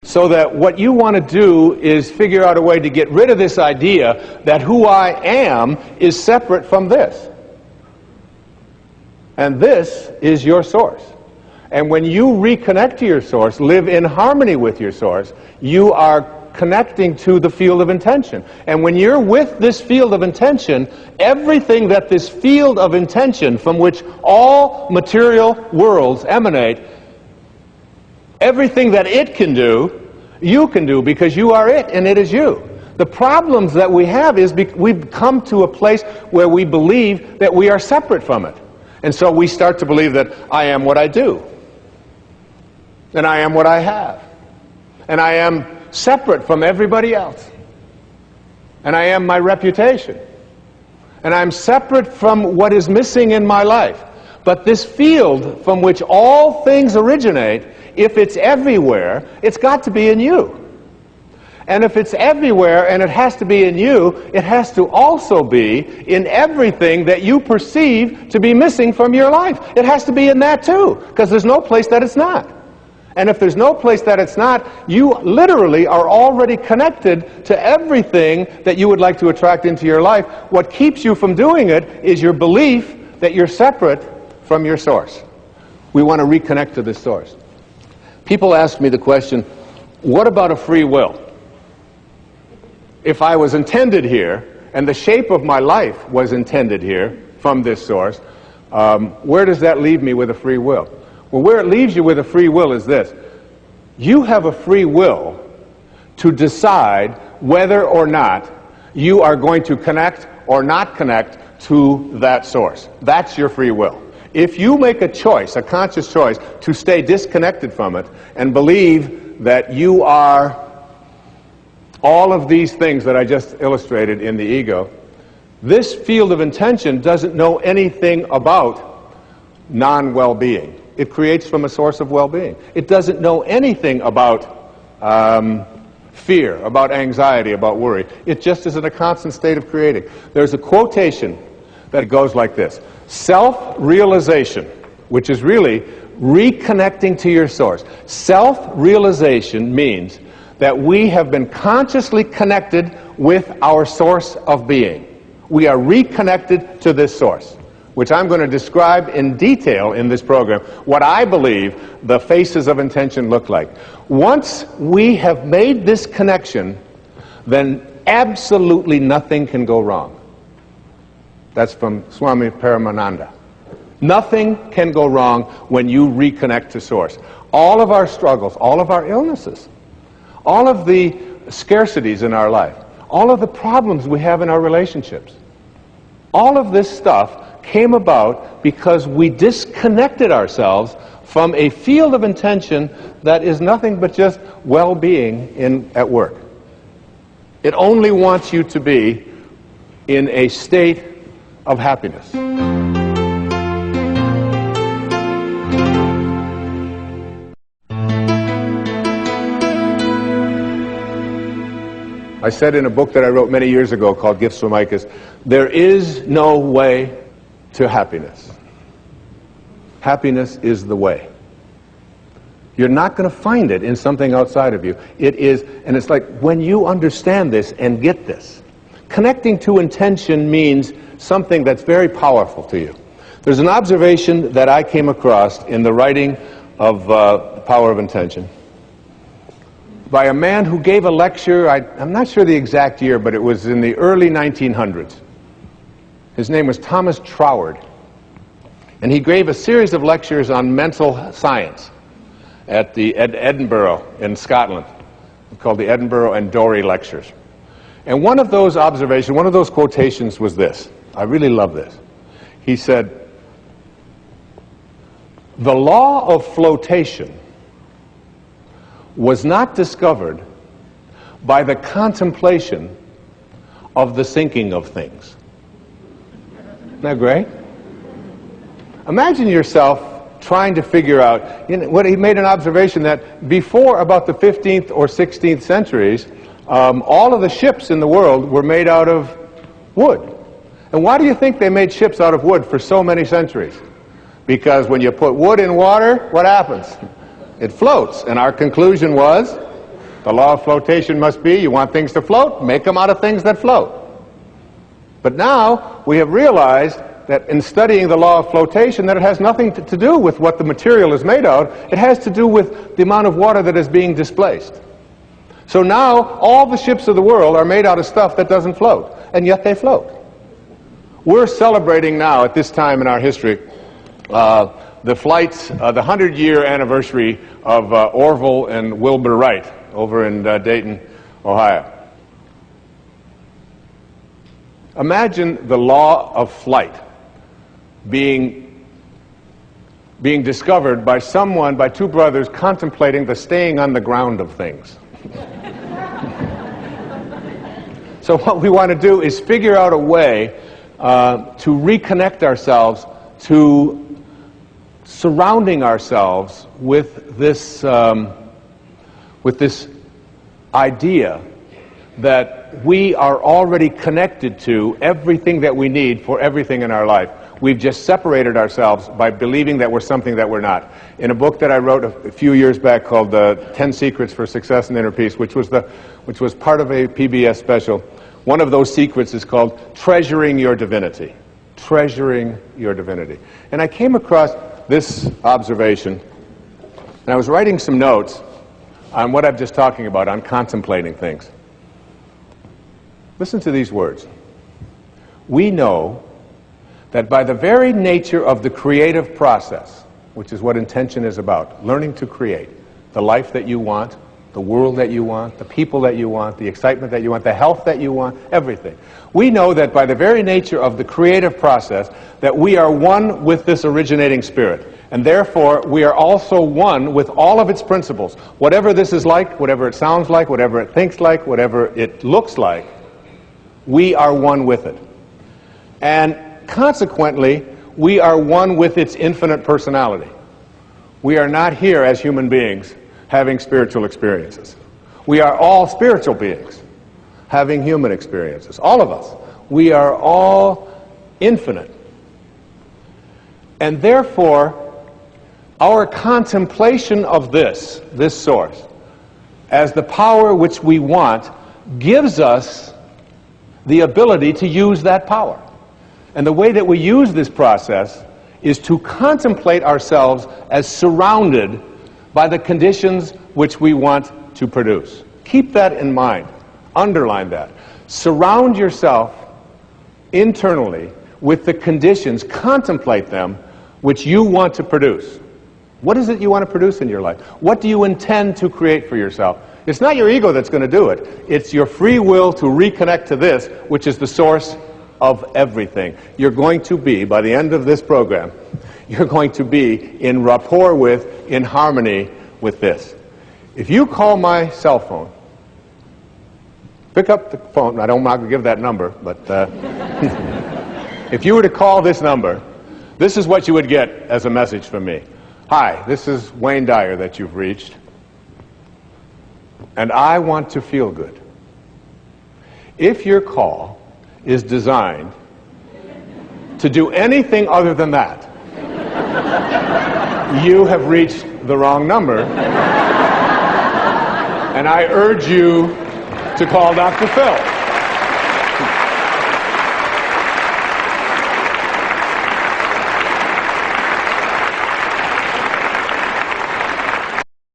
So that what you want to do is figure out a way to get rid of this idea that who I am is separate from this. And this is your source. And when you reconnect to your source, live in harmony with your source, you are connecting to the field of intention. And when you're with this field of intention, everything that this field of intention from which all material worlds emanate, everything that it can do, you can do, because you are it and it is you. The problems that we have is we've come to a place where we believe that we are separate from it. And so we start to believe that I am what I do. And I am what I have. And I am separate from everybody else. And I am my reputation. And I'm separate from what is missing in my life. But this field from which all things originate, if it's everywhere, it's got to be in you. And if it's everywhere and it has to be in you, it has to also be in everything that you perceive to be missing from your life. It has to be in that too, because there's no place that it's not. And if there's no place that it's not, you literally are already connected to everything that you would like to attract into your life. What keeps you from doing it is your belief that you're separate from your source. We want to reconnect to this source. People ask me the question, what about a free will? If I was intended here, and the shape of my life was intended here from this source, where does that leave me with a free will? Well, where it leaves you with a free will is this. You have a free will to decide whether or not you are going to connect or not connect to that source. That's your free will. If you make a choice, a conscious choice, to stay disconnected from it and believe that you are all of these things that I just illustrated in the ego, this field of intention doesn't know anything about non-well-being. It creates from a source of well-being. It doesn't know anything about fear, about anxiety, about worry. It just is in a constant state of creating. There's a quotation that goes like this: self-realization, which is really reconnecting to your source. Self-realization means that we have been consciously connected with our source of being. We are reconnected to this source, which I'm going to describe in detail in this program, what I believe the faces of intention look like. Once we have made this connection, then absolutely nothing can go wrong. That's from Swami Paramananda. Nothing can go wrong when you reconnect to source. All of our struggles, all of our illnesses, all of the scarcities in our life, all of the problems we have in our relationships, all of this stuff came about because we disconnected ourselves from a field of intention that is nothing but just well-being at work. It only wants you to be in a state of happiness. I said in a book that I wrote many years ago called Gifts from Icus, there is no way to happiness. Happiness is the way. You're not going to find it in something outside of you. It is, and it's like when you understand this and get this, connecting to intention means something that's very powerful to you. There's an observation that I came across in the writing of The Power of Intention by a man who gave a lecture, I'm not sure the exact year, but it was in the early 1900s. His name was Thomas Troward. And he gave a series of lectures on mental science at Edinburgh in Scotland, called the Edinburgh and Dorey Lectures. And one of those observations, one of those quotations was this. I really love this. He said, "The law of flotation was not discovered by the contemplation of the sinking of things." Isn't that great? Imagine yourself trying to figure out, what he made an observation that before about the 15th or 16th centuries, all of the ships in the world were made out of wood. And why do you think they made ships out of wood for so many centuries? Because when you put wood in water, what happens? It floats. And our conclusion was, The law of flotation must be, you want things to float, make them out of things that float. But now we have realized that in studying the law of flotation, that it has nothing to do with what the material is made out. It has to do with the amount of water that is being displaced. So now all the ships of the world are made out of stuff that doesn't float, and yet they float. We're celebrating now at this time in our history the flights, the 100-year anniversary of Orville and Wilbur Wright over in Dayton, Ohio. Imagine the law of flight being discovered by someone, by two brothers contemplating the staying on the ground of things. So what we want to do is figure out a way to reconnect ourselves to surrounding ourselves with this idea that we are already connected to everything that we need for everything in our life. We've just separated ourselves by believing that we're something that we're not. In a book that I wrote a few years back called 10 Secrets for Success and Inner Peace, which was part of a PBS special, one of those secrets is called Treasuring Your Divinity. Treasuring Your Divinity. And I came across this observation, and I was writing some notes on what I'm just talking about, on contemplating things. Listen to these words. We know that by the very nature of the creative process, which is what intention is about, learning to create the life that you want, the world that you want, the people that you want, the excitement that you want, the health that you want, everything. We know that by the very nature of the creative process that we are one with this originating spirit. And therefore, we are also one with all of its principles. Whatever this is like, whatever it sounds like, whatever it thinks like, whatever it looks like, we are one with it. And consequently, we are one with its infinite personality. We are not here as human beings having spiritual experiences. We are all spiritual beings having human experiences. All of us. We are all infinite. And therefore, our contemplation of this source, as the power which we want, gives us the ability to use that power. And the way that we use this process is to contemplate ourselves as surrounded by the conditions which we want to produce. Keep that in mind. Underline that. Surround yourself internally with the conditions, contemplate them, which you want to produce. What is it you want to produce in your life? What do you intend to create for yourself? It's not your ego that's going to do it. It's your free will to reconnect to this, which is the source of everything. You're going to be, by the end of this program, you're going to be in rapport with, in harmony with this. If you call my cell phone, pick up the phone. I'm not going to give that number, but if you were to call this number, this is what you would get as a message from me. Hi, this is Wayne Dyer that you've reached, and I want to feel good. If your call is designed to do anything other than that, you have reached the wrong number, and I urge you to call Dr. Phil.